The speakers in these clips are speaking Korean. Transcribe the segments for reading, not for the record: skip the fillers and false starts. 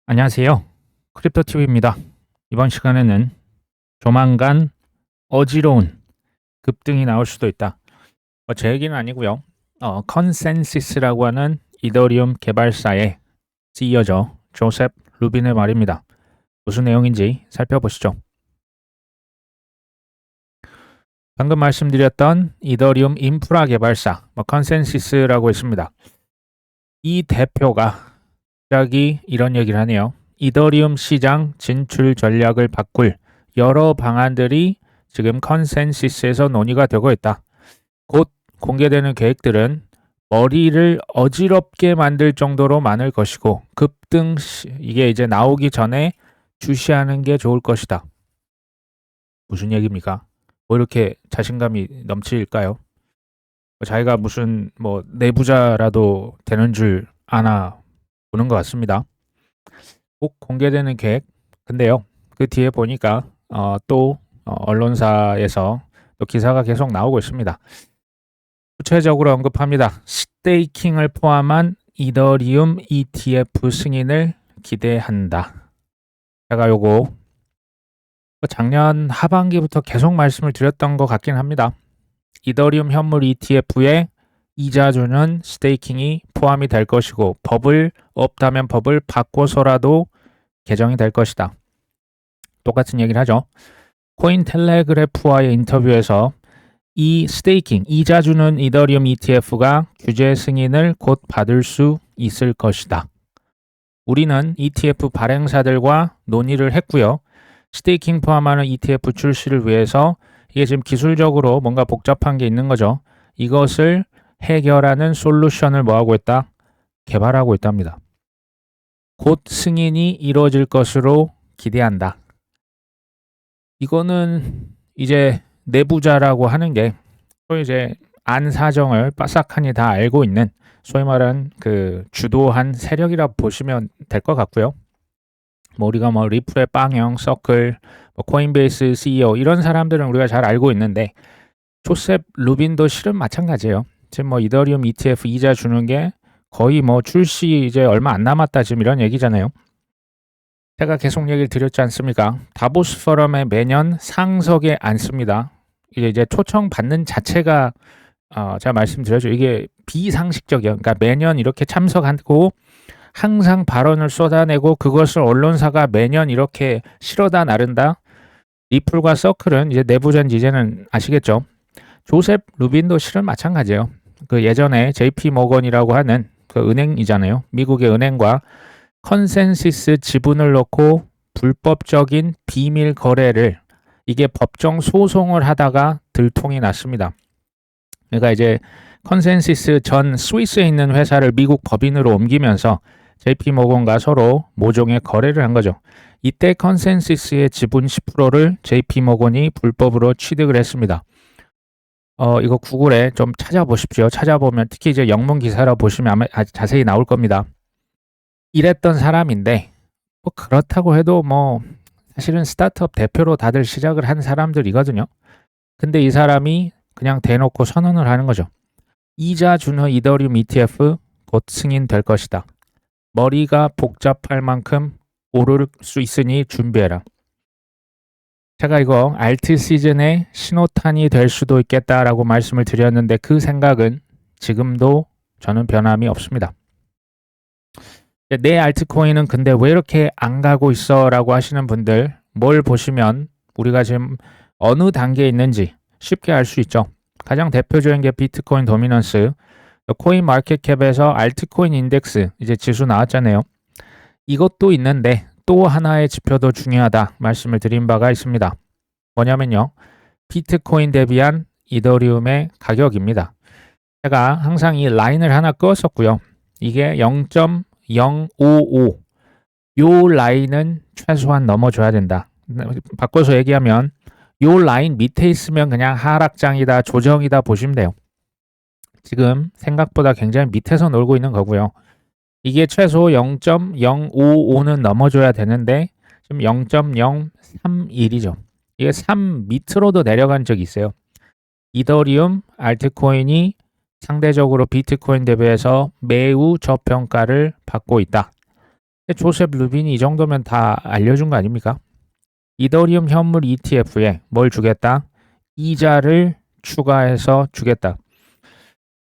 안녕하세요. 크립토TV입니다. 이번 시간에는 조만간 어지러운 급등이 나올 수도 있다. 제 얘기는 아니고요. 컨센시스라고 하는 이더리움 개발사의 CEO죠. 조셉 루빈의 말입니다. 무슨 내용인지 살펴보시죠. 방금 말씀드렸던 이더리움 인프라 개발사 컨센시스라고 있습니다. 이 대표가 갑자기 이런 얘기를 하네요. 이더리움 시장 진출 전략을 바꿀 여러 방안들이 지금 컨센시스에서 논의가 되고 있다. 곧 공개되는 계획들은 머리를 어지럽게 만들 정도로 많을 것이고 급등 이게 이제 나오기 전에 주시하는 게 좋을 것이다. 무슨 얘기입니까? 뭐 이렇게 자신감이 넘칠까요? 자기가 무슨 내부자라도 되는 줄 아나 보는 것 같습니다. 꼭 공개되는 계획. 근데요, 그 뒤에 보니까 또 언론사에서 또 기사가 계속 나오고 있습니다. 구체적으로 언급합니다. 스테이킹을 포함한 이더리움 ETF 승인을 기대한다. 제가 요거 작년 하반기부터 계속 말씀을 드렸던 것 같긴 합니다. 이더리움 현물 ETF에 이자 주는 스테이킹이 포함이 될 것이고 법을 없다면 법을 바꿔서라도 개정이 될 것이다. 똑같은 얘기를 하죠. 코인텔레그래프와의 인터뷰에서 이 스테이킹, 이자 주는 이더리움 ETF가 규제 승인을 곧 받을 수 있을 것이다. 우리는 ETF 발행사들과 논의를 했고요. 스테이킹 포함하는 ETF 출시를 위해서 이게 지금 기술적으로 뭔가 복잡한 게 있는 거죠. 이것을 해결하는 솔루션을 뭐하고 있다? 개발하고 있답니다. 곧 승인이 이루어질 것으로 기대한다. 이거는 이제 내부자라고 하는 게 또 이제 안 사정을 빠삭하니 다 알고 있는 소위 말하는 그 주도한 세력이라 보시면 될 것 같고요. 우리가 리플의 빵형, 서클, 코인베이스 CEO 이런 사람들은 우리가 잘 알고 있는데 조셉 루빈도 실은 마찬가지예요. 지금 이더리움 ETF 이자 주는 게 거의 출시 이제 얼마 안 남았다 지금 이런 얘기잖아요. 제가 계속 얘기를 드렸지 않습니까? 다보스 포럼에 매년 상석에 앉습니다. 이게 이제 초청 받는 자체가 제가 말씀드렸죠. 이게 비상식적이에요. 그러니까 매년 이렇게 참석하고 항상 발언을 쏟아내고 그것을 언론사가 매년 이렇게 실어다 나른다. 리플과 서클은 이제 내부자인지 이제는 아시겠죠? 조셉 루빈도 실은 마찬가지예요. 그 예전에 JP 모건이라고 하는 그 은행이잖아요. 미국의 은행과 컨센시스 지분을 넣고 불법적인 비밀 거래를 이게 법정 소송을 하다가 들통이 났습니다. 그러니까 이제 컨센시스 전 스위스에 있는 회사를 미국 법인으로 옮기면서 JP 모건과 서로 모종의 거래를 한 거죠. 이때 컨센시스의 지분 10%를 JP 모건이 불법으로 취득을 했습니다. 이거 구글에 좀 찾아보십시오. 찾아보면 특히 이제 영문 기사로 보시면 아마 자세히 나올 겁니다. 이랬던 사람인데 그렇다고 해도 사실은 스타트업 대표로 다들 시작을 한 사람들이거든요. 근데 이 사람이 그냥 대놓고 선언을 하는 거죠. 이자 주는 이더리움 ETF 곧 승인될 것이다. 머리가 복잡할 만큼 오를 수 있으니 준비해라. 제가 이거 알트 시즌의 신호탄이 될 수도 있겠다라고 말씀을 드렸는데 그 생각은 지금도 저는 변함이 없습니다. 내 알트코인은 근데 왜 이렇게 안 가고 있어? 라고 하시는 분들 뭘 보시면 우리가 지금 어느 단계에 있는지 쉽게 알 수 있죠. 가장 대표적인 게 비트코인 도미넌스, 코인 마켓캡에서 알트코인 인덱스 이제 지수 나왔잖아요. 이것도 있는데 또 하나의 지표도 중요하다 말씀을 드린 바가 있습니다. 뭐냐면요. 비트코인 대비한 이더리움의 가격입니다. 제가 항상 이 라인을 하나 그었었고요. 이게 0.055 요 라인은 최소한 넘어줘야 된다. 바꿔서 얘기하면 요 라인 밑에 있으면 그냥 하락장이다, 조정이다 보시면 돼요. 지금 생각보다 굉장히 밑에서 놀고 있는 거고요. 이게 최소 0.055는 넘어줘야 되는데 지금 0.031이죠. 이게 3 밑으로도 내려간 적이 있어요. 이더리움 알트코인이 상대적으로 비트코인 대비해서 매우 저평가를 받고 있다. 조셉 루빈이 이 정도면 다 알려준 거 아닙니까? 이더리움 현물 ETF에 뭘 주겠다? 이자를 추가해서 주겠다.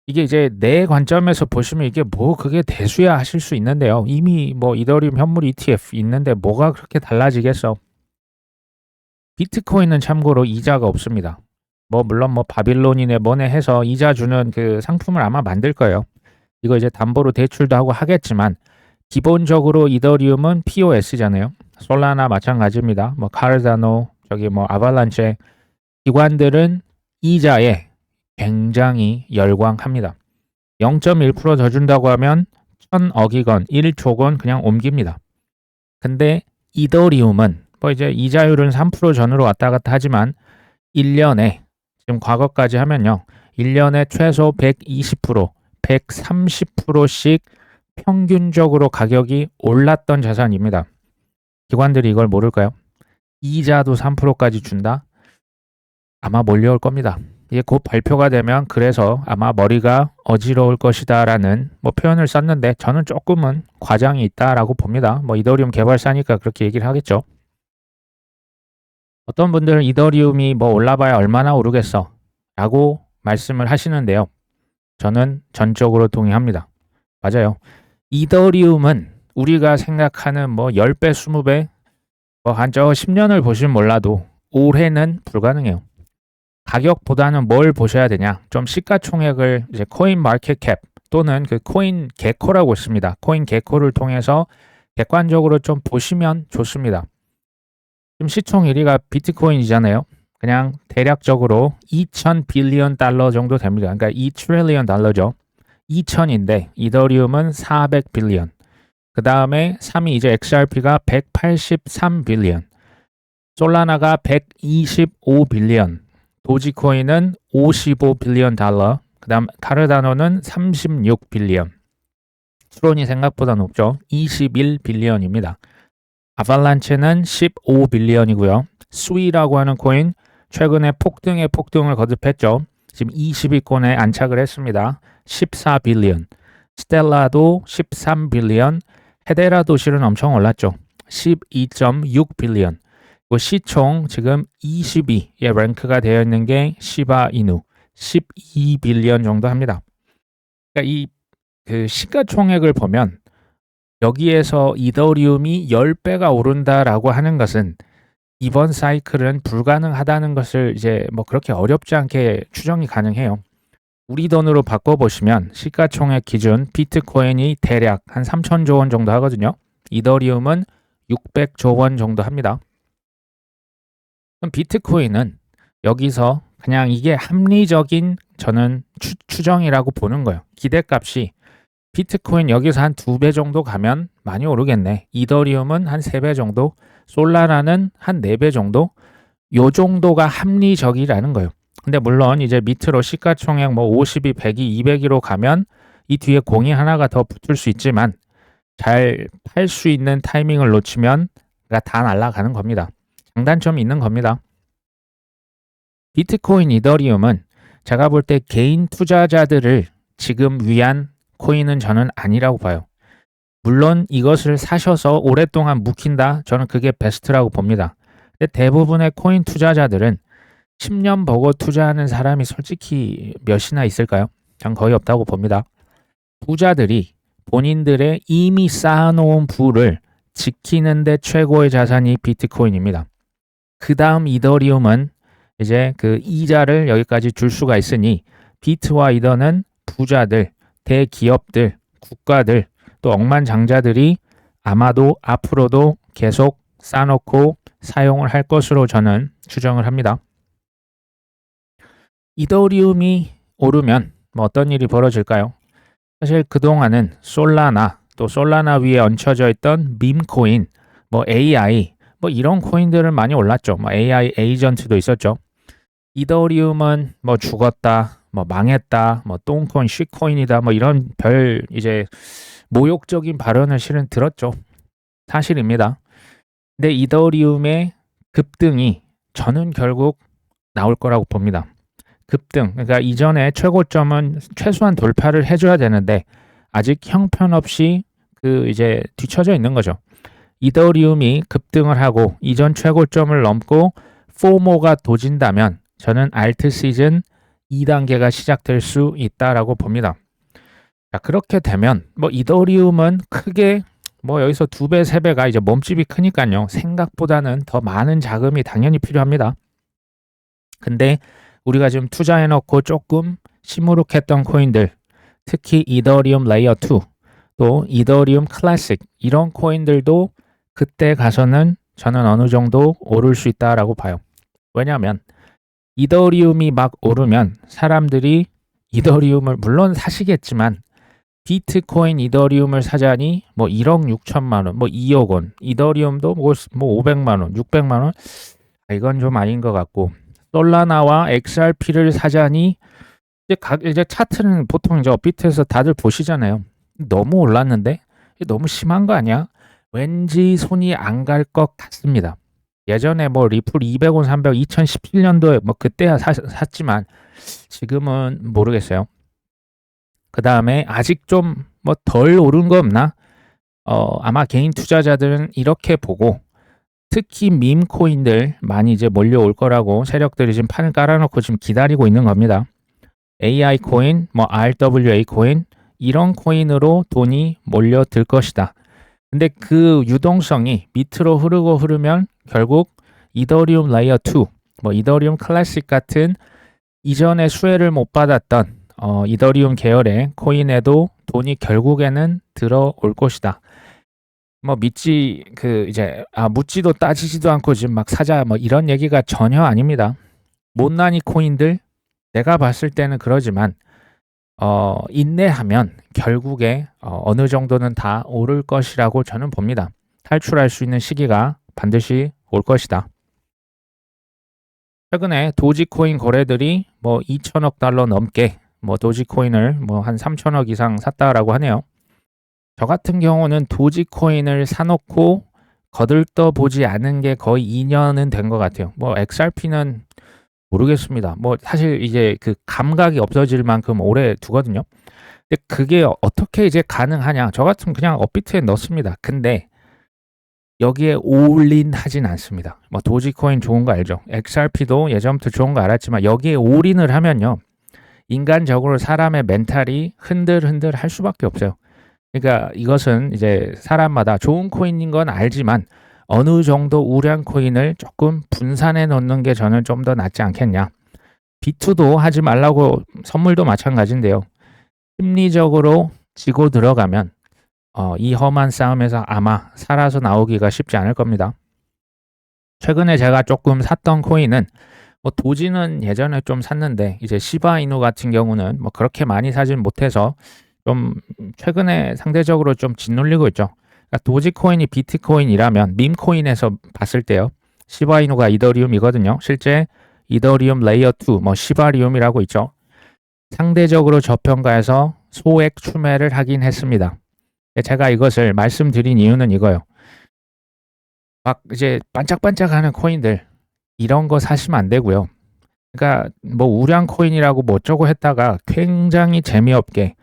이게 이제 내 관점에서 보시면 이게 뭐 그게 대수야 하실 수 있는데요. 이미 뭐 이더리움 현물 ETF 있는데 뭐가 그렇게 달라지겠어? 비트코인은 참고로 이자가 없습니다. 뭐 물론 뭐 바빌론이네 뭐네 해서 이자 주는 그 상품을 아마 만들 거예요. 이거 이제 담보로 대출도 하고 하겠지만 기본적으로 이더리움은 POS잖아요. 솔라나 마찬가지입니다. 뭐 카르다노, 저기 뭐 아발란체 기관들은 이자에 굉장히 열광합니다. 0.1% 더 준다고 하면 1000억이건 1조건 그냥 옮깁니다. 근데 이더리움은 뭐 이제 이자율은 3% 전으로 왔다 갔다 하지만 1년에 지금 과거까지 하면요. 1년에 최소 120%, 130%씩 평균적으로 가격이 올랐던 자산입니다. 기관들이 이걸 모를까요? 이자도 3%까지 준다? 아마 몰려올 겁니다. 이게 곧 발표가 되면 그래서 아마 머리가 어지러울 것이다 라는 뭐 표현을 썼는데 저는 조금은 과장이 있다라고 봅니다. 뭐 이더리움 개발사니까 그렇게 얘기를 하겠죠. 어떤 분들은 이더리움이 뭐 올라봐야 얼마나 오르겠어 라고 말씀을 하시는데요. 저는 전적으로 동의합니다. 맞아요. 이더리움은 우리가 생각하는 뭐 10배, 20배, 뭐 한 저 10년을 보시면 몰라도 올해는 불가능해요. 가격보다는 뭘 보셔야 되냐? 좀 시가총액을 이제 코인 마켓 캡 또는 그 코인 개코라고 있습니다. 코인 개코를 통해서 객관적으로 좀 보시면 좋습니다. 지금 시총 1위가 비트코인이잖아요. 그냥 대략적으로 2,000 빌리언 달러 정도 됩니다. 그러니까 2 트릴리언 달러죠. 2,000인데 이더리움은 400 빌리언. 그 다음에 3위 이제 XRP가 183 빌리언. 솔라나가 125 빌리언. 도지코인은 55 빌리언 달러. 그 다음 카르다노는 36 빌리언. 트론이 생각보다 높죠. 21 빌리언입니다. 아발란체는 15 빌리언이고요. 스위라고 하는 코인 최근에 폭등에 폭등을 거듭했죠. 지금 20위권에 안착을 했습니다. 14 빌리언. 스텔라도 13 빌리언. 헤데라도 실은 엄청 올랐죠. 12.6 빌리언. 시총 지금 20위에 랭크가 되어 있는 게 시바이누 12 빌리언 정도 합니다. 그러니까 이 그 시가총액을 보면 여기에서 이더리움이 10배가 오른다라고 하는 것은 이번 사이클은 불가능하다는 것을 이제 뭐 그렇게 어렵지 않게 추정이 가능해요. 우리 돈으로 바꿔보시면 시가총액 기준 비트코인이 대략 한 3,000조 원 정도 하거든요. 이더리움은 600조 원 정도 합니다. 그럼 비트코인은 여기서 그냥 이게 합리적인 저는 추정이라고 보는 거예요. 기대값이 비트코인 여기서 한 2배 정도 가면 많이 오르겠네. 이더리움은 한 3배 정도, 솔라나는 한 4배 정도, 요 정도가 합리적이라는 거예요. 근데 물론 이제 밑으로 시가총액 뭐 50이, 100이, 200이로 가면 이 뒤에 공이 하나가 더 붙을 수 있지만 잘 팔 수 있는 타이밍을 놓치면 다 날아가는 겁니다. 장단점이 있는 겁니다. 비트코인, 이더리움은 제가 볼 때 개인 투자자들을 지금 위한 코인은 저는 아니라고 봐요. 물론 이것을 사셔서 오랫동안 묵힌다? 저는 그게 베스트라고 봅니다. 근데 대부분의 코인 투자자들은 10년 보고 투자하는 사람이 솔직히 몇이나 있을까요? 전 거의 없다고 봅니다. 부자들이 본인들의 이미 쌓아놓은 부를 지키는데 최고의 자산이 비트코인입니다. 그 다음 이더리움은 이제 그 이자를 여기까지 줄 수가 있으니 비트와 이더는 부자들, 대기업들, 국가들, 또 억만장자들이 아마도 앞으로도 계속 쌓아놓고 사용을 할 것으로 저는 추정을 합니다. 이더리움이 오르면 뭐 어떤 일이 벌어질까요? 사실 그동안은 솔라나, 또 솔라나 위에 얹혀져 있던 밈코인, 뭐 AI, 뭐 이런 코인들은 많이 올랐죠. 뭐 AI 에이전트도 있었죠. 이더리움은 뭐 죽었다, 뭐 망했다, 뭐 똥코인, 쉬코인이다, 뭐 이런 별 이제 모욕적인 발언을 실은 들었죠. 사실입니다. 근데 이더리움의 급등이 저는 결국 나올 거라고 봅니다. 급등, 그러니까 이전에 최고점은 최소한 돌파를 해줘야 되는데 아직 형편없이 이제 뒤처져 있는 거죠. 이더리움이 급등을 하고 이전 최고점을 넘고 포모가 도진다면 저는 알트 시즌 2단계가 시작될 수 있다라고 봅니다. 자, 그렇게 되면 뭐 이더리움은 크게 뭐 여기서 2배, 3배가 이제 몸집이 크니까요. 생각보다는 더 많은 자금이 당연히 필요합니다. 근데 우리가 지금 투자해놓고 조금 시무룩했던 코인들, 특히 이더리움 레이어 2, 또 이더리움 클래식 이런 코인들도 그때 가서는 저는 어느 정도 오를 수 있다라고 봐요. 왜냐하면 이더리움이 막 오르면 사람들이 이더리움을 물론 사시겠지만 비트코인 이더리움을 사자니 뭐 1억 6천만 원, 뭐 2억 원, 이더리움도 뭐 500만 원, 600만 원, 이건 좀 아닌 것 같고 솔라나와 XRP를 사자니 이제 차트는 보통 이제 업비트에서 다들 보시잖아요. 너무 올랐는데 너무 심한 거 아니야? 왠지 손이 안 갈 것 같습니다. 예전에 뭐 리플 200원, 300, 2017년도에 뭐 그때야 샀지만 지금은 모르겠어요. 그 다음에 아직 좀 뭐 덜 오른 거 없나? 아마 개인 투자자들은 이렇게 보고 특히 밈 코인들 많이 이제 몰려올 거라고 세력들이 지금 판을 깔아놓고 지금 기다리고 있는 겁니다. AI 코인, 뭐 RWA 코인 이런 코인으로 돈이 몰려들 것이다. 근데 그 유동성이 밑으로 흐르면 결국 이더리움 레이어 2, 뭐 이더리움 클래식 같은 이전에 수혜를 못 받았던 이더리움 계열의 코인에도 돈이 결국에는 들어올 것이다. 뭐 묻지도 따지지도 않고 지금 막 사자 뭐 이런 얘기가 전혀 아닙니다. 못난이 코인들 내가 봤을 때는 그러지만 인내하면 결국에 어느 정도는 다 오를 것이라고 저는 봅니다. 탈출할 수 있는 시기가 반드시 올 것이다. 최근에 도지코인 거래들이 뭐 2천억 달러 넘게 뭐 도지코인을 뭐 한 3천억 이상 샀다라고 하네요. 저 같은 경우는 도지코인을 사놓고 거들떠 보지 않은 게 거의 2년은 된 것 같아요. 뭐 XRP는 모르겠습니다. 뭐 사실 이제 그 감각이 없어질 만큼 오래 두거든요. 근데 그게 어떻게 이제 가능하냐? 저 같으면 그냥 업비트에 넣습니다. 근데 여기에 올인 하진 않습니다. 뭐 도지코인 좋은 거 알죠? XRP도 예전부터 좋은 거 알았지만 여기에 올인을 하면요. 인간적으로 사람의 멘탈이 흔들흔들 할 수밖에 없어요. 그러니까 이것은 이제 사람마다 좋은 코인인 건 알지만 어느 정도 우량 코인을 조금 분산해 놓는 게 저는 좀 더 낫지 않겠냐. 비투도 하지 말라고 선물도 마찬가지인데요. 심리적으로 지고 들어가면 이 험한 싸움에서 아마 살아서 나오기가 쉽지 않을 겁니다. 최근에 제가 조금 샀던 코인은 뭐 도지는 예전에 좀 샀는데 이제 시바이누 같은 경우는 뭐 그렇게 많이 사진 못해서 좀 최근에 상대적으로 좀 짓눌리고 있죠. 그러니까 도지코인이 비트코인이라면 밈코인에서 봤을 때요. 시바이누가 이더리움이거든요. 실제 이더리움 레이어 2, 뭐 시바리움이라고 있죠. 상대적으로 저평가에서 소액 추매를 하긴 했습니다. 제가 이것을 말씀드린 이유는 이거예요. 막 이제 반짝반짝하는 코인들 이런 거 사시면 안 되고요. 그러니까 뭐 우량 코인이라고 뭐 어쩌고 했다가 굉장히 재미없게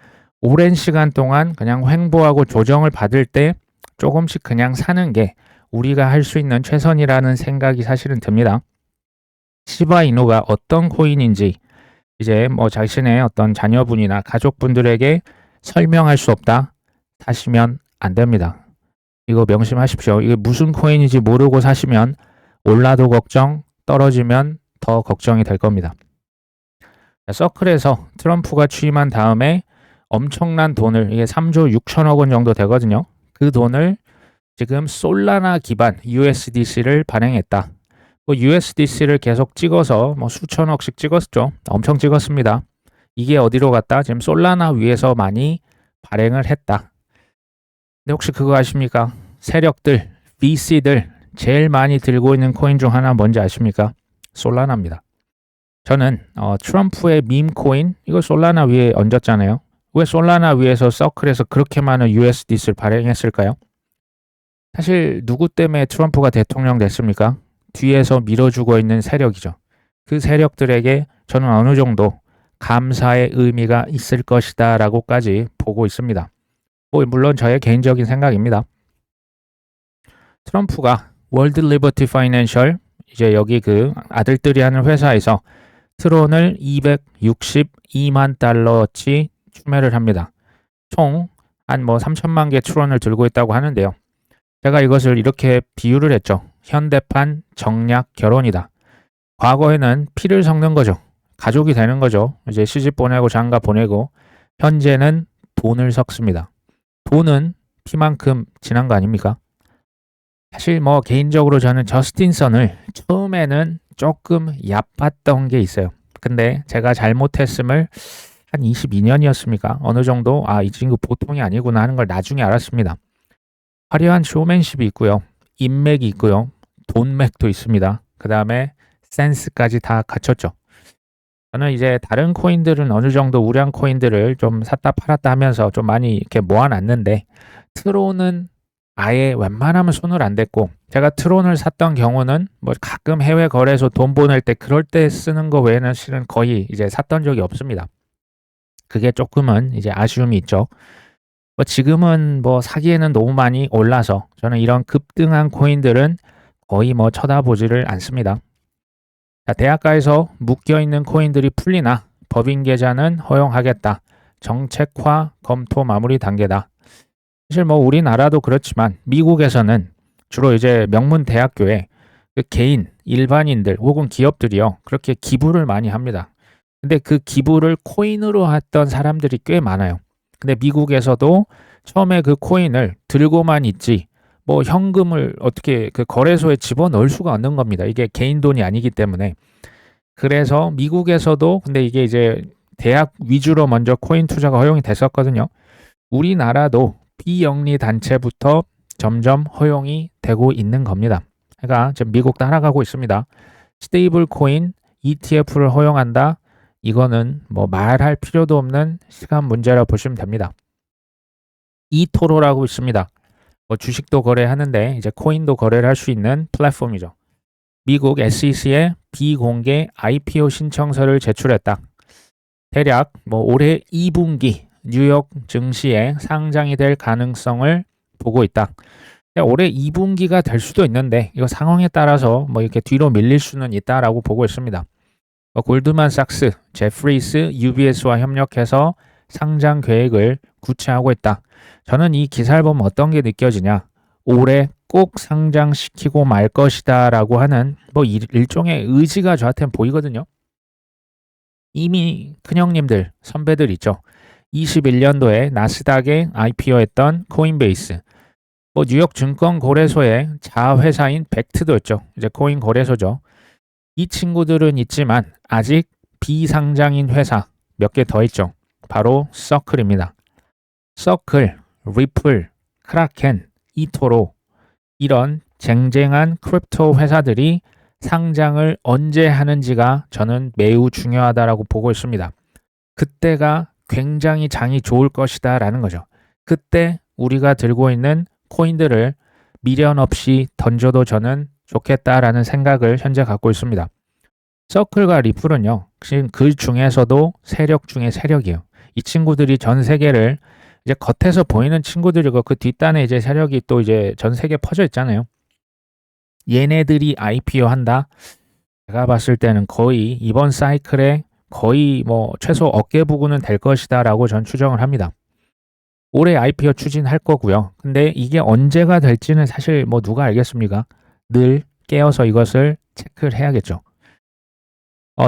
오랜 시간 동안 그냥 횡보하고 조정을 받을 때 조금씩 그냥 사는 게 우리가 할 수 있는 최선이라는 생각이 사실은 듭니다. 시바이누가 어떤 코인인지 이제 뭐 자신의 어떤 자녀분이나 가족분들에게 설명할 수 없다 사시면 안 됩니다. 이거 명심하십시오. 이게 무슨 코인인지 모르고 사시면 올라도 걱정, 떨어지면 더 걱정이 될 겁니다. 서클에서 트럼프가 취임한 다음에 엄청난 돈을, 이게 3조 6천억 원 정도 되거든요. 그 돈을 지금 솔라나 기반 USDC를 발행했다. 뭐 USDC를 계속 찍어서 뭐 수천억씩 찍었죠. 엄청 찍었습니다. 이게 어디로 갔다? 지금 솔라나 위에서 많이 발행을 했다. 근데 혹시 그거 아십니까? 세력들, VC들 제일 많이 들고 있는 코인 중 하나 뭔지 아십니까? 솔라나입니다. 저는 트럼프의 밈 코인 이거 솔라나 위에 얹었잖아요. 왜 솔라나 위에서 서클에서 그렇게 많은 USDC를 발행했을까요? 사실 누구 때문에 트럼프가 대통령 됐습니까? 뒤에서 밀어주고 있는 세력이죠. 그 세력들에게 저는 어느 정도 감사의 의미가 있을 것이다 라고까지 보고 있습니다. 뭐 물론 저의 개인적인 생각입니다. 트럼프가 월드 리버티 파이낸셜 이제 여기 그 아들들이 하는 회사에서 트론을 262만 달러어치 추매를 합니다. 총 한 뭐 3천만 개 트론을 들고 있다고 하는데요. 제가 이것을 이렇게 비유를 했죠. 현대판 정략 결혼이다. 과거에는 피를 섞는 거죠. 가족이 되는 거죠. 이제 시집 보내고 장가 보내고 현재는 돈을 섞습니다. 돈은 피만큼 진한 거 아닙니까? 사실 뭐 개인적으로 저는 저스틴 선을 처음에는 조금 얕봤던 게 있어요. 근데 제가 잘못했음을 한 22년이었습니까? 어느 정도 이 친구 보통이 아니구나 하는 걸 나중에 알았습니다. 화려한 쇼맨십이 있고요. 인맥이 있고요. 돈맥도 있습니다. 그 다음에 센스까지 다 갖췄죠. 저는 이제 다른 코인들은 어느 정도 우량 코인들을 좀 샀다 팔았다 하면서 좀 많이 이렇게 모아놨는데 트론은 아예 웬만하면 손을 안 댔고 제가 트론을 샀던 경우는 뭐 가끔 해외 거래소 돈 보낼 때 그럴 때 쓰는 거 외에는 실은 거의 이제 샀던 적이 없습니다. 그게 조금은 이제 아쉬움이 있죠. 뭐 지금은 뭐 사기에는 너무 많이 올라서 저는 이런 급등한 코인들은 거의 뭐 쳐다보지를 않습니다. 자, 대학가에서 묶여있는 코인들이 풀리나 법인 계좌는 허용하겠다. 정책화 검토 마무리 단계다. 사실 뭐 우리나라도 그렇지만 미국에서는 주로 이제 명문 대학교에 그 개인, 일반인들 혹은 기업들이요. 그렇게 기부를 많이 합니다. 근데 그 기부를 코인으로 했던 사람들이 꽤 많아요. 근데 미국에서도 처음에 그 코인을 들고만 있지 뭐 현금을 어떻게 그 거래소에 집어넣을 수가 없는 겁니다. 이게 개인 돈이 아니기 때문에. 그래서 미국에서도 근데 이게 이제 대학 위주로 먼저 코인 투자가 허용이 됐었거든요. 우리나라도 비영리 단체부터 점점 허용이 되고 있는 겁니다. 그러니까 지금 미국 따라가고 있습니다. 스테이블 코인 ETF를 허용한다. 이거는 뭐 말할 필요도 없는 시간 문제라 보시면 됩니다. 이토로라고 있습니다. 뭐 주식도 거래하는데 이제 코인도 거래를 할 수 있는 플랫폼이죠. 미국 SEC에 비공개 IPO 신청서를 제출했다. 대략 뭐 올해 2분기 뉴욕 증시에 상장이 될 가능성을 보고 있다. 올해 2분기가 될 수도 있는데 이거 상황에 따라서 뭐 이렇게 뒤로 밀릴 수는 있다라고 보고 있습니다. 골드만삭스, 제프리스, UBS와 협력해서 상장 계획을 구체화하고 있다. 저는 이 기사를 보면 어떤 게 느껴지냐? 올해 꼭 상장시키고 말 것이다 라고 하는 뭐 일종의 의지가 저한테는 보이거든요. 이미 큰형님들, 선배들 있죠. 21년도에 나스닥에 IPO했던 코인베이스, 뭐 뉴욕 증권거래소의 자회사인 벡트도 있죠. 이제 코인 거래소죠. 이 친구들은 있지만 아직 비상장인 회사 몇 개 더 있죠. 바로 서클입니다. 서클, 리플, 크라켄, 이토로 이런 쟁쟁한 크립토 회사들이 상장을 언제 하는지가 저는 매우 중요하다라고 보고 있습니다. 그때가 굉장히 장이 좋을 것이다 라는 거죠. 그때 우리가 들고 있는 코인들을 미련 없이 던져도 저는 좋겠다라는 생각을 현재 갖고 있습니다. 서클과 리플은요, 그 중에서도 세력 중에 세력이에요. 이 친구들이 전 세계를 이제 겉에서 보이는 친구들이고 그 뒷단에 이제 세력이 또 이제 전 세계에 퍼져 있잖아요. 얘네들이 IPO 한다? 제가 봤을 때는 거의 이번 사이클에 거의 뭐 최소 어깨 부근은 될 것이다 라고 전 추정을 합니다. 올해 IPO 추진할 거고요. 근데 이게 언제가 될지는 사실 뭐 누가 알겠습니까? 늘 깨어서 이것을 체크를 해야겠죠.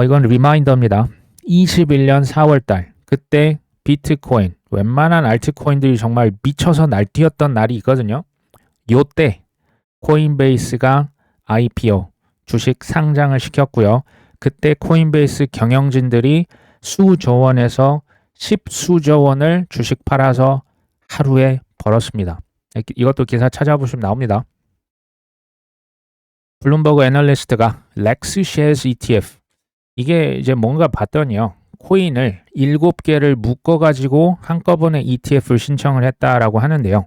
이건 리마인더입니다. 21년 4월달 그때 비트코인 웬만한 알트코인들이 정말 미쳐서 날뛰었던 날이 있거든요. 요때 코인베이스가 IPO 주식 상장을 시켰고요. 그때 코인베이스 경영진들이 수조 원에서 10수조 원을 주식 팔아서 하루에 벌었습니다. 이것도 기사 찾아보시면 나옵니다. 블룸버그 애널리스트가 렉스 쉐어스 ETF 이게 이제 뭔가 봤더니요. 코인을 7개를 묶어가지고 한꺼번에 ETF를 신청을 했다라고 하는데요.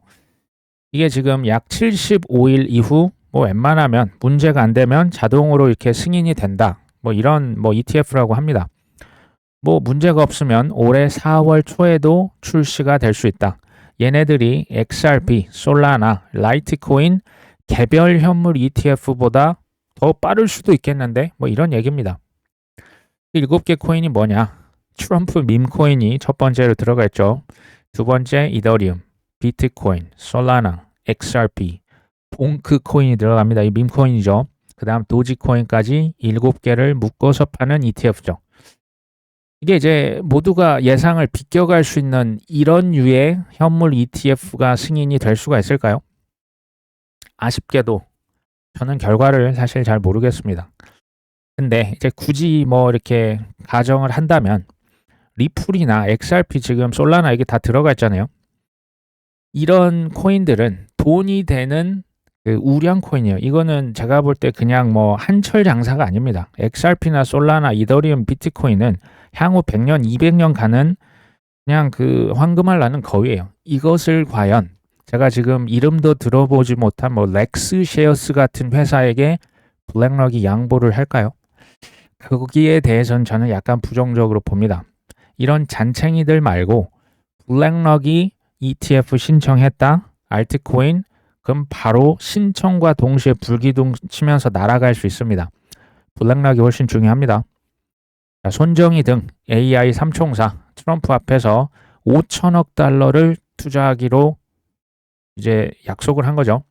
이게 지금 약 75일 이후 뭐 웬만하면 문제가 안 되면 자동으로 이렇게 승인이 된다. 뭐 이런 뭐 ETF라고 합니다. 뭐 문제가 없으면 올해 4월 초에도 출시가 될 수 있다. 얘네들이 XRP, 솔라나, 라이트코인 개별 현물 ETF보다 더 빠를 수도 있겠는데 뭐 이런 얘기입니다. 7개 코인이 뭐냐? 트럼프 밈코인이 첫 번째로 들어가 있죠. 두 번째 이더리움, 비트코인, 솔라나, XRP, 봉크 코인이 들어갑니다. 이 밈코인이죠. 그 다음 도지코인까지 7개를 묶어서 파는 ETF죠. 이게 이제 모두가 예상을 비껴갈 수 있는 이런 류의 현물 ETF가 승인이 될 수가 있을까요? 아쉽게도 저는 결과를 사실 잘 모르겠습니다. 근데 이제 굳이 뭐 이렇게 가정을 한다면 리플이나 XRP 지금 솔라나 이게 다 들어가 있잖아요. 이런 코인들은 돈이 되는 그 우량 코인이에요. 이거는 제가 볼 때 그냥 뭐 한철 장사가 아닙니다. XRP나 솔라나, 이더리움, 비트코인은 향후 100년, 200년 가는 그냥 그 황금알 나는 거위예요. 이것을 과연 제가 지금 이름도 들어보지 못한 뭐 렉스셰어스 같은 회사에게 블랙럭이 양보를 할까요? 거기에 대해서는 저는 약간 부정적으로 봅니다. 이런 잔챙이들 말고 블랙럭이 ETF 신청했다, 알트코인, 그럼 바로 신청과 동시에 불기둥 치면서 날아갈 수 있습니다. 블랙락이 훨씬 중요합니다. 손정희 등 AI 삼총사 트럼프 앞에서 5천억 달러를 투자하기로 이제 약속을 한 거죠.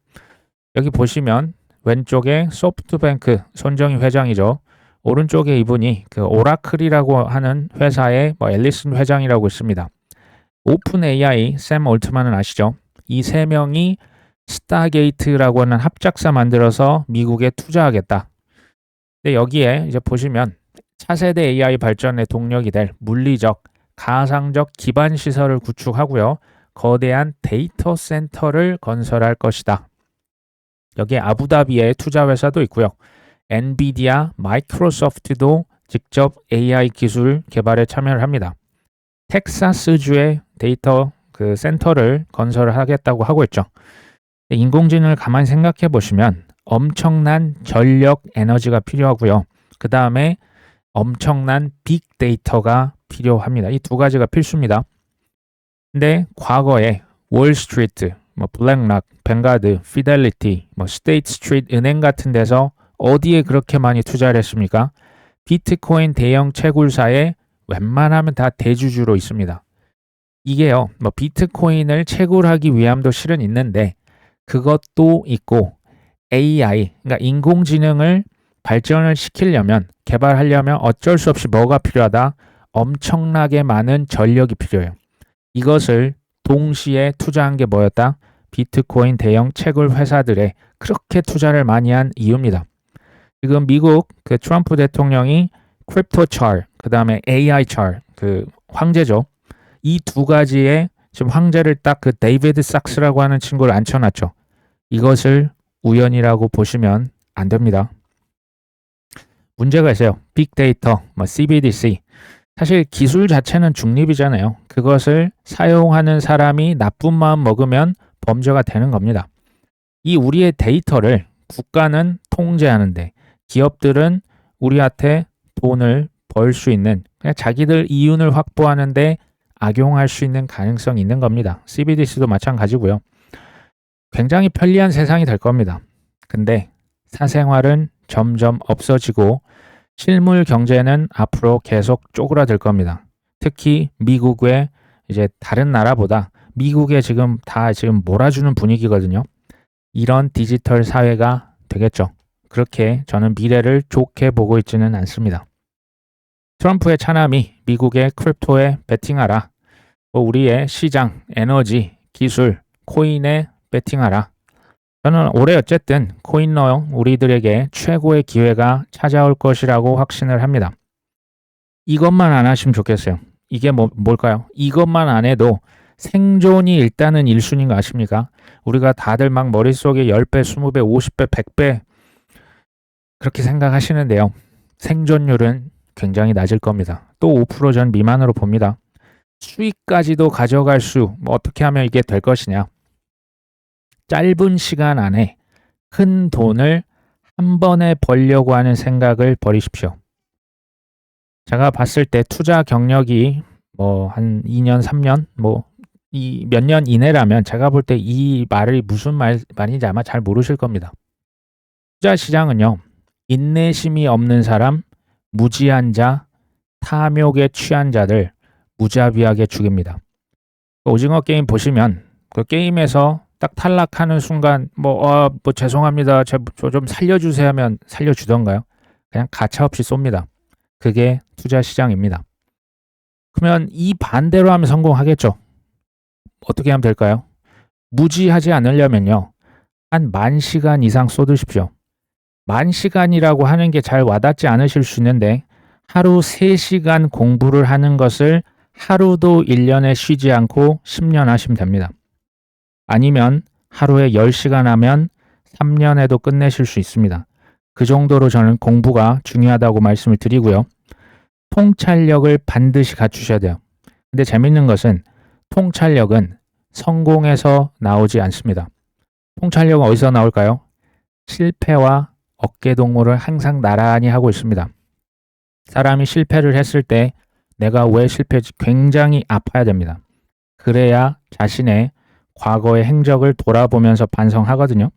여기 보시면 왼쪽에 소프트뱅크 손정희 회장이죠. 오른쪽에 이분이 그 오라클이라고 하는 회사의 뭐 앨리슨 회장이라고 있습니다. 오픈 AI 샘 올트만은 아시죠? 이 세 명이 스타게이트라고 하는 합작사 만들어서 미국에 투자하겠다. 근데 여기에 이제 보시면 차세대 AI 발전의 동력이 될 물리적, 가상적 기반 시설을 구축하고요. 거대한 데이터 센터를 건설할 것이다. 여기에 아부다비의 투자 회사도 있고요. 엔비디아, 마이크로소프트도 직접 AI 기술 개발에 참여를 합니다. 텍사스주의 데이터 그 센터를 건설하겠다고 하고 있죠. 인공지능을 가만히 생각해 보시면 엄청난 전력 에너지가 필요하고요. 그 다음에 엄청난 빅데이터가 필요합니다. 이 두 가지가 필수입니다. 근데 과거에 월스트리트, 뭐 블랙락, 뱅가드, 피델리티, 뭐 스테이트 스트리트 은행 같은 데서 어디에 그렇게 많이 투자를 했습니까? 비트코인 대형 채굴사에 웬만하면 다 대주주로 있습니다. 이게요, 뭐 비트코인을 채굴하기 위함도 실은 있는데 그것도 있고 AI, 그러니까 인공지능을 발전을 시키려면, 개발하려면 어쩔 수 없이 뭐가 필요하다? 엄청나게 많은 전력이 필요해요. 이것을 동시에 투자한 게 뭐였다? 비트코인 대형 채굴 회사들에 그렇게 투자를 많이 한 이유입니다. 지금 미국 그 트럼프 대통령이 크립토 찰, 그 다음에 AI 찰, 그 황제죠. 이 두 가지의 지금 황제를 딱 그 데이비드 sak스라고 하는 친구를 앉혀놨죠. 이것을 우연이라고 보시면 안 됩니다. 문제가 있어요. 빅데이터, 뭐 CBDC. 사실 기술 자체는 중립이잖아요. 그것을 사용하는 사람이 나쁜 마음 먹으면 범죄가 되는 겁니다. 이 우리의 데이터를 국가는 통제하는데 기업들은 우리한테 돈을 벌 수 있는, 그냥 자기들 이윤을 확보하는데 악용할 수 있는 가능성이 있는 겁니다. CBDC도 마찬가지고요. 굉장히 편리한 세상이 될 겁니다. 근데 사생활은 점점 없어지고 실물 경제는 앞으로 계속 쪼그라들 겁니다. 특히 미국의 이제 다른 나라보다 미국에 지금 다 지금 몰아주는 분위기거든요. 이런 디지털 사회가 되겠죠. 그렇게 저는 미래를 좋게 보고 있지는 않습니다. 트럼프의 차남이 미국의 크립토에 베팅하라. 우리의 시장, 에너지, 기술, 코인에 베팅하라. 저는 올해 어쨌든 코인러 우리들에게 최고의 기회가 찾아올 것이라고 확신을 합니다. 이것만 안 하시면 좋겠어요. 이게 뭘까요? 이것만 안 해도 생존이 일단은 1순위인 거 아십니까? 우리가 다들 막 머릿속에 10배, 20배, 50배, 100배 그렇게 생각하시는데요. 생존율은 굉장히 낮을 겁니다. 또 5% 전 미만으로 봅니다. 수익까지도 가져갈 수, 어떻게 하면 이게 될 것이냐. 짧은 시간 안에 큰 돈을 한 번에 벌려고 하는 생각을 버리십시오. 제가 봤을 때 투자 경력이 뭐 한 2년, 3년, 뭐 이 몇 년 이내라면 제가 볼 때 이 말이 무슨 말인지 아마 잘 모르실 겁니다. 투자 시장은요, 인내심이 없는 사람, 무지한 자, 탐욕에 취한 자들 무자비하게 죽입니다. 오징어 게임 보시면 그 게임에서 딱 탈락하는 순간 뭐 죄송합니다. 저 좀 살려주세요 하면 살려주던가요? 그냥 가차없이 쏩니다. 그게 투자 시장입니다. 그러면 이 반대로 하면 성공하겠죠. 어떻게 하면 될까요? 무지하지 않으려면요. 한 10,000시간 이상 쏟으십시오. 10,000시간이라고 하는 게 잘 와닿지 않으실 수 있는데 하루 3시간 공부를 하는 것을 하루도 1년에 쉬지 않고 10년 하시면 됩니다. 아니면 하루에 10시간 하면 3년에도 끝내실 수 있습니다. 그 정도로 저는 공부가 중요하다고 말씀을 드리고요. 통찰력을 반드시 갖추셔야 돼요. 근데 재밌는 것은 통찰력은 성공에서 나오지 않습니다. 통찰력은 어디서 나올까요? 실패와 어깨동무를 항상 나란히 하고 있습니다. 사람이 실패를 했을 때 내가 왜 실패했지 굉장히 아파야 됩니다. 그래야 자신의 과거의 행적을 돌아보면서 반성하거든요.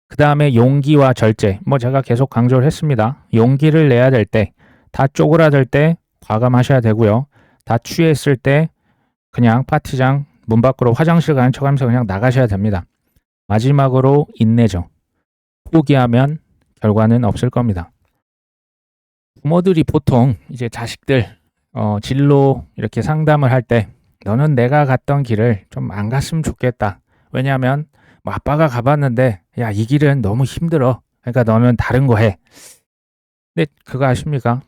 그 다음에 용기와 절제, 제가 계속 강조를 했습니다. 용기를 내야 될 때, 다 쪼그라들 때 과감하셔야 되고요. 다 취했을 때 그냥 파티장 문 밖으로 화장실 가는 척하면서 그냥 나가셔야 됩니다. 마지막으로 인내죠. 포기하면 결과는 없을 겁니다. 부모들이 보통 이제 자식들 진로 이렇게 상담을 할 때 너는 내가 갔던 길을 좀 안 갔으면 좋겠다. 왜냐하면 아빠가 가봤는데 야, 이 길은 너무 힘들어. 그러니까 너는 다른 거 해. 근데 그거 아십니까?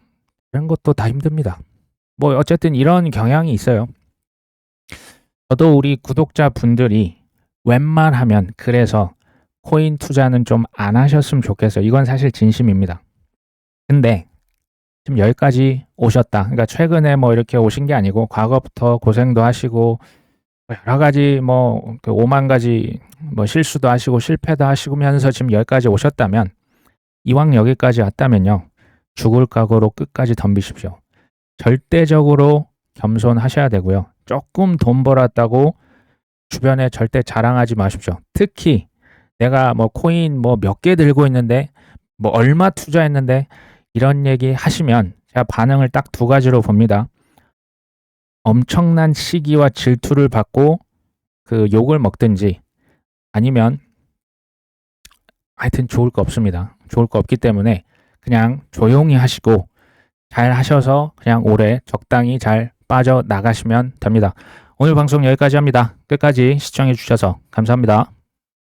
다른 것도 다 힘듭니다. 어쨌든 이런 경향이 있어요. 저도 우리 구독자분들이 웬만하면 그래서 코인 투자는 좀 안 하셨으면 좋겠어요. 이건 사실 진심입니다. 근데 지금 여기까지 오셨다. 그러니까 최근에 이렇게 오신 게 아니고 과거부터 고생도 하시고 여러 가지 그 5만 가지 실수도 하시고 실패도 하시면서 지금 여기까지 오셨다면 이왕 여기까지 왔다면요. 죽을 각오로 끝까지 덤비십시오. 절대적으로 겸손하셔야 되고요. 조금 돈 벌었다고 주변에 절대 자랑하지 마십시오. 특히 내가 코인 몇 개 들고 있는데 얼마 투자했는데 이런 얘기 하시면 제가 반응을 딱 2가지로 봅니다. 엄청난 시기와 질투를 받고 그 욕을 먹든지 아니면 하여튼 좋을 거 없습니다. 좋을 거 없기 때문에 그냥 조용히 하시고 잘 하셔서 그냥 올해 적당히 잘 빠져나가시면 됩니다. 오늘 방송 여기까지 합니다. 끝까지 시청해 주셔서 감사합니다.